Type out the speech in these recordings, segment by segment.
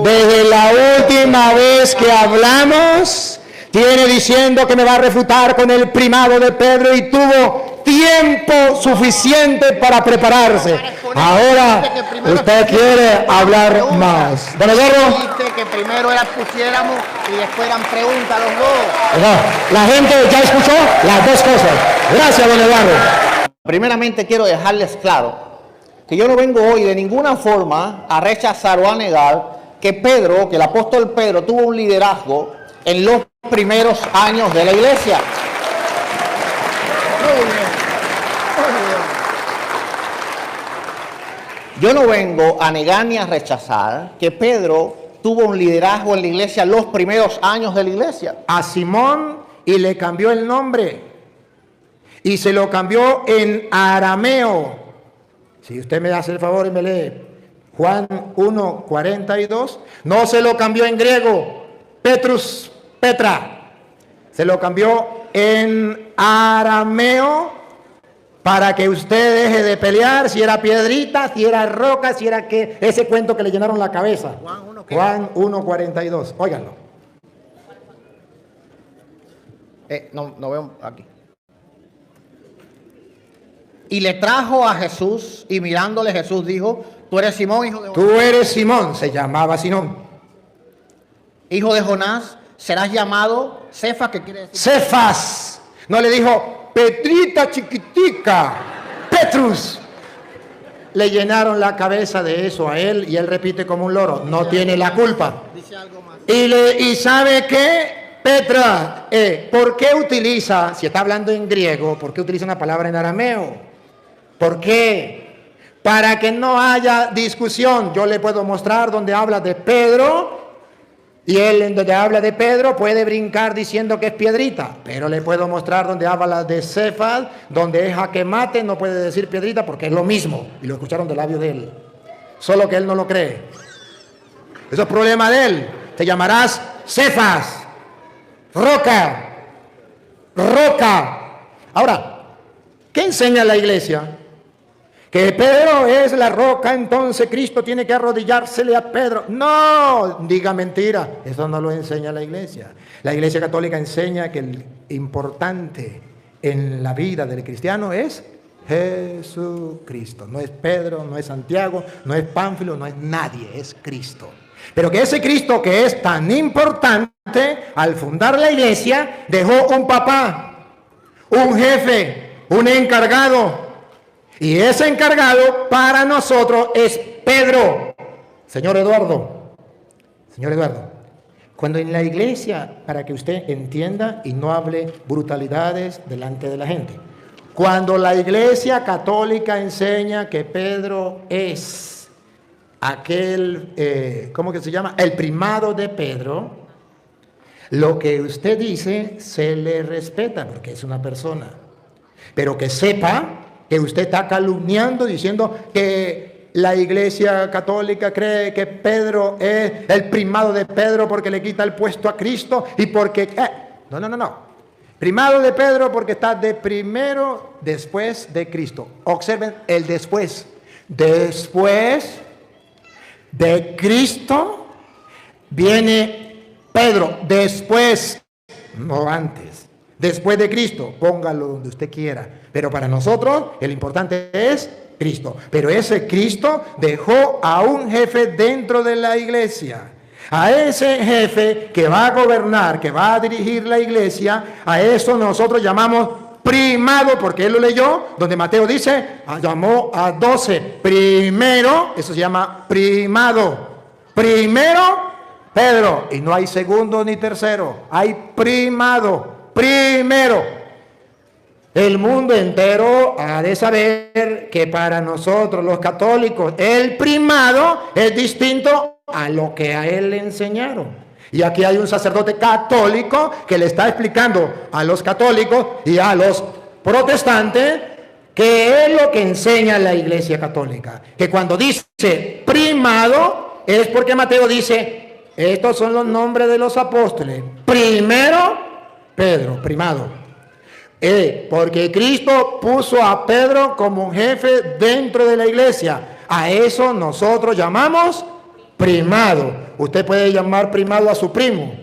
Desde la última vez que hablamos, tiene diciendo que me va a refutar con el primado de Pedro y tuvo tiempo suficiente para prepararse. Ahora usted quiere hablar más. Don Eduardo. Dice que primero las pusiéramos y después eran preguntas los dos. No, la gente ya escuchó las dos cosas. Gracias, don Eduardo. Primeramente quiero dejarles claro que yo no vengo hoy de ninguna forma a rechazar o a negar que Pedro, que el apóstol Pedro tuvo un liderazgo en los primeros años de la iglesia. Yo no vengo a negar ni a rechazar que Pedro tuvo un liderazgo en la iglesia en los primeros años de la iglesia. A Simón y le cambió el nombre y se lo cambió en arameo. Si usted me hace el favor y me lee Juan 1:42, no se lo cambió en griego, Petrus, Petra, se lo cambió en arameo para que usted deje de pelear si era piedrita, si era roca, si era que ese cuento que le llenaron la cabeza. Juan 1:42, óiganlo. No veo aquí. Y le trajo a Jesús, y mirándole Jesús dijo: tú eres Simón, hijo de Jonás. Tú eres Simón, se llamaba Simón. Hijo de Jonás, serás llamado Cefas, que quiere decir Cefas. No le dijo Petrita chiquitica, Petrus. Le llenaron la cabeza de eso a él y él repite como un loro. No tiene la culpa. Dice algo más. Y ¿sabe qué? Petra, ¿por qué utiliza, si está hablando en griego, por qué utiliza una palabra en arameo? ¿Por qué? Para que no haya discusión. Yo le puedo mostrar donde habla de Pedro y él en donde habla de Pedro puede brincar diciendo que es piedrita, pero le puedo mostrar donde habla de Cefas, donde es jaque mate, no puede decir piedrita porque es lo mismo y lo escucharon de labios de él, solo que él no lo cree. Eso es problema de él. Te llamarás Cefas, roca, roca. Ahora, ¿qué enseña la iglesia? Que Pedro es la roca, entonces Cristo tiene que arrodillársele a Pedro. No, diga mentira, eso no lo enseña la iglesia. La iglesia católica enseña que el importante en la vida del cristiano es Jesucristo. No es Pedro, no es Santiago, no es Pánfilo, no es nadie, es Cristo. Pero que ese Cristo que es tan importante, al fundar la iglesia, dejó un papá, un jefe, un encargado. Y ese encargado para nosotros es Pedro. Señor Eduardo, cuando en la iglesia, para que usted entienda y no hable brutalidades delante de la gente, cuando la iglesia católica enseña que Pedro es aquel, ¿cómo que se llama? El primado de Pedro, lo que usted dice se le respeta porque es una persona. Pero que sepa que usted está calumniando diciendo que la iglesia católica cree que Pedro es el primado de Pedro porque le quita el puesto a Cristo y porque... No. Primado de Pedro porque está de primero después de Cristo. Observen el después. Después de Cristo viene Pedro. Después, no antes. Después de Cristo, póngalo donde usted quiera. Pero para nosotros el importante es Cristo. Pero ese Cristo dejó a un jefe dentro de la iglesia. A ese jefe que va a gobernar, que va a dirigir la iglesia, a eso nosotros llamamos primado, porque él lo leyó, donde Mateo dice, llamó a 12. Primero, eso se llama primado. Primero, Pedro. Y no hay segundo ni tercero, hay primado. Primero, el mundo entero ha de saber que para nosotros los católicos el primado es distinto a lo que a él le enseñaron. Y aquí hay un sacerdote católico que le está explicando a los católicos y a los protestantes que es lo que enseña la iglesia católica. Que cuando dice primado es porque Mateo dice, estos son los nombres de los apóstoles. Primero, Pedro, primado. Porque Cristo puso a Pedro como un jefe dentro de la iglesia. A eso nosotros llamamos primado. Usted puede llamar primado a su primo.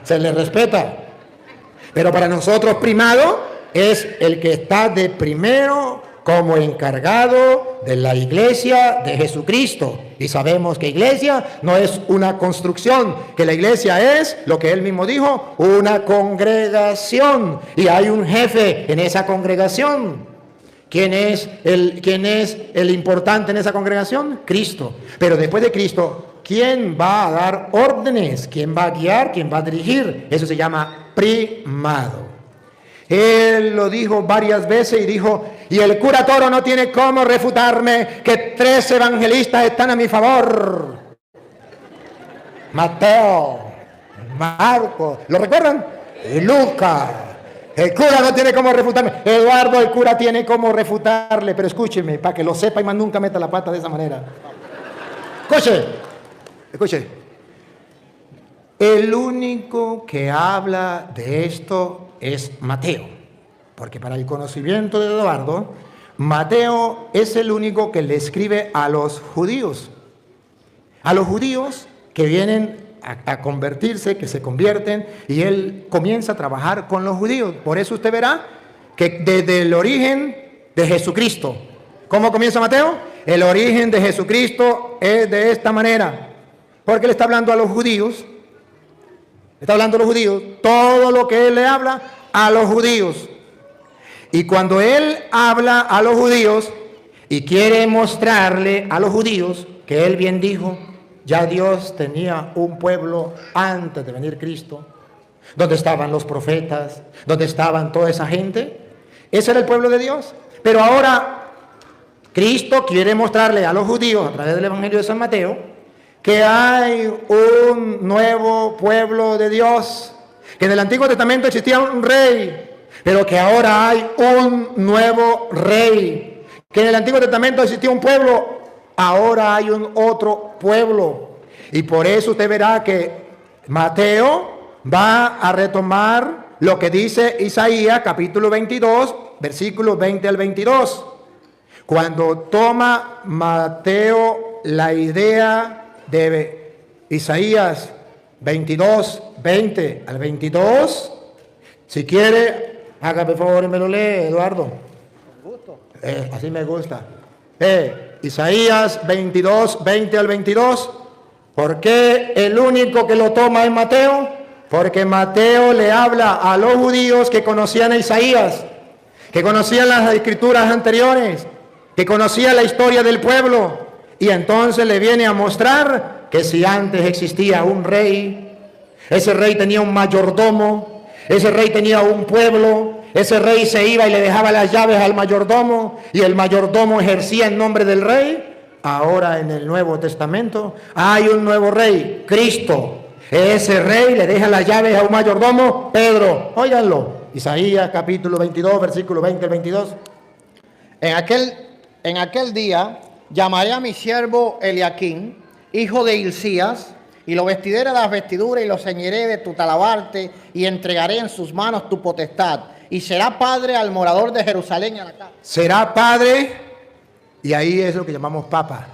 Se le respeta. Pero para nosotros primado es el que está de primero como encargado de la iglesia de Jesucristo. Y sabemos que iglesia no es una construcción, que la iglesia es, lo que él mismo dijo, una congregación. Y hay un jefe en esa congregación. ¿Quién es el importante en esa congregación? Cristo. Pero después de Cristo, ¿quién va a dar órdenes? ¿Quién va a guiar? ¿Quién va a dirigir? Eso se llama primado. Él lo dijo varias veces y dijo, y el cura Toro no tiene cómo refutarme que 3 evangelistas están a mi favor. Mateo, Marcos, ¿lo recuerdan? Y Lucas. El cura no tiene cómo refutarme. Eduardo, el cura tiene cómo refutarle, pero escúcheme, para que lo sepa y más nunca meta la pata de esa manera. Escuche. El único que habla de esto es Mateo, porque para el conocimiento de Eduardo, Mateo es el único que le escribe a los judíos que vienen a convertirse, que se convierten, y él comienza a trabajar con los judíos. Por eso usted verá que desde el origen de Jesucristo, ¿cómo comienza Mateo? El origen de Jesucristo es de esta manera, porque él está hablando a los judíos. Todo lo que él le habla a los judíos. Y cuando él habla a los judíos y quiere mostrarle a los judíos que él bien dijo, ya Dios tenía un pueblo antes de venir Cristo, donde estaban los profetas, donde estaban toda esa gente. Ese era el pueblo de Dios. Pero ahora Cristo quiere mostrarle a los judíos a través del Evangelio de San Mateo que hay un nuevo pueblo de Dios, que en el Antiguo Testamento existía un rey, pero que ahora hay un nuevo rey, que en el Antiguo Testamento existía un pueblo, ahora hay un otro pueblo. Y por eso usted verá que Mateo va a retomar lo que dice Isaías capítulo 22, versículos 20 al 22. Cuando toma Mateo la idea de Isaías 22, 20 al 22. Si quiere, hágame por favor y me lo lee, Eduardo. Así me gusta. Isaías 22, 20 al 22. ¿Por qué el único que lo toma es Mateo? Porque Mateo le habla a los judíos que conocían a Isaías, que conocían las escrituras anteriores, que conocían la historia del pueblo. Y entonces le viene a mostrar que si antes existía un rey, ese rey tenía un mayordomo, ese rey tenía un pueblo, ese rey se iba y le dejaba las llaves al mayordomo y el mayordomo ejercía en nombre del rey. Ahora en el Nuevo Testamento hay un nuevo rey, Cristo. Ese rey le deja las llaves a un mayordomo, Pedro. Óiganlo, Isaías capítulo 22, versículo 20 al 22. En aquel día llamaré a mi siervo Eliaquín, hijo de Hilcías, y lo vestiré de las vestiduras y lo ceñiré de tu talabarte, y entregaré en sus manos tu potestad, y será padre al morador de Jerusalén y a la casa. Será padre, y ahí es lo que llamamos papá,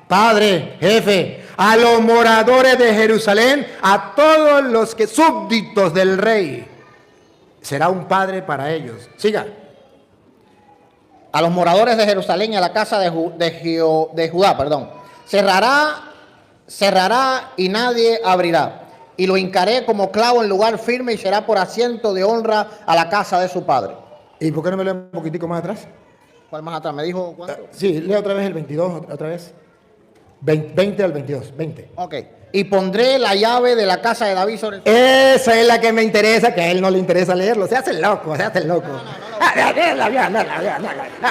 padre, jefe, a los moradores de Jerusalén, a todos los que súbditos del rey. Será un padre para ellos. Siga. A los moradores de Jerusalén y a la casa de Judá. Cerrará y nadie abrirá. Y lo hincaré como clavo en lugar firme y será por asiento de honra a la casa de su padre. ¿Y por qué no me lee un poquitico más atrás? ¿Cuál más atrás? ¿Me dijo cuánto? Sí, lee otra vez el 22, otra vez. 20 al 22, 20. Ok. Y pondré la llave de la casa de David sobre... Esa es la que me interesa, que a él no le interesa leerlo. Se hace el loco.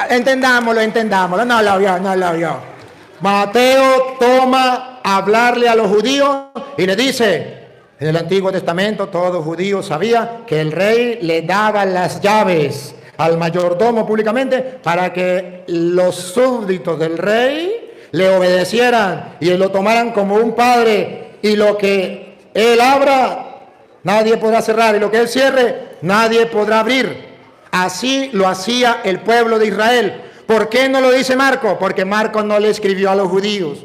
Entendámoslo, no lo vio. Mateo toma a hablarle a los judíos y le dice, en el Antiguo Testamento todo judío sabía que el rey le daba las llaves al mayordomo públicamente para que los súbditos del rey le obedecieran y lo tomaran como un padre, y lo que él abra nadie podrá cerrar, y lo que él cierre nadie podrá abrir. Así lo hacía el pueblo de Israel. ¿Por qué no lo dice Marco? Porque Marco no le escribió a los judíos.